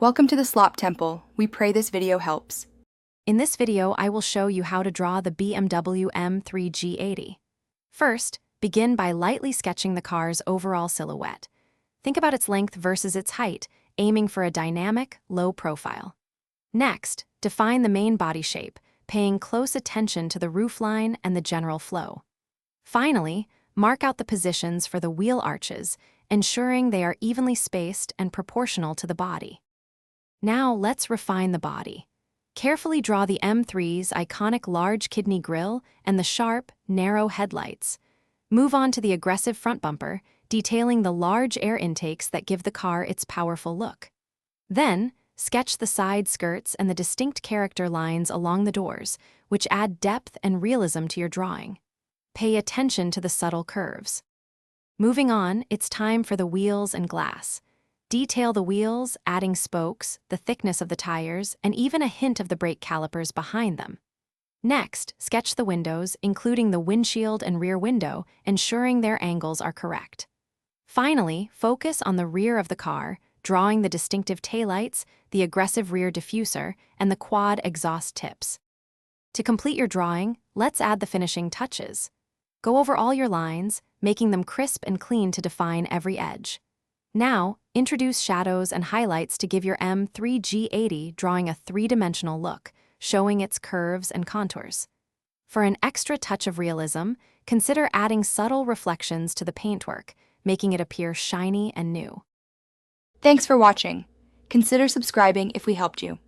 Welcome to the Slop Temple. We pray this video helps. In this video, I will show you how to draw the BMW M3 G80. First, begin by lightly sketching the car's overall silhouette. Think about its length versus its height, aiming for a dynamic, low profile. Next, define the main body shape, paying close attention to the roofline and the general flow. Finally, mark out the positions for the wheel arches, ensuring they are evenly spaced and proportional to the body. Now let's refine the body. Carefully draw the M3's iconic large kidney grille and the sharp, narrow headlights. Move on to the aggressive front bumper, detailing the large air intakes that give the car its powerful look. Then, sketch the side skirts and the distinct character lines along the doors, which add depth and realism to your drawing. Pay attention to the subtle curves. Moving on, it's time for the wheels and glass. Detail the wheels, adding spokes, the thickness of the tires, and even a hint of the brake calipers behind them. Next, sketch the windows, including the windshield and rear window, ensuring their angles are correct. Finally, focus on the rear of the car, drawing the distinctive taillights, the aggressive rear diffuser, and the quad exhaust tips. To complete your drawing, let's add the finishing touches. Go over all your lines, making them crisp and clean to define every edge. Now, introduce shadows and highlights to give your M3 G80 drawing a three-dimensional look, showing its curves and contours. For an extra touch of realism, consider adding subtle reflections to the paintwork, making it appear shiny and new. Thanks for watching. Consider subscribing if we helped you.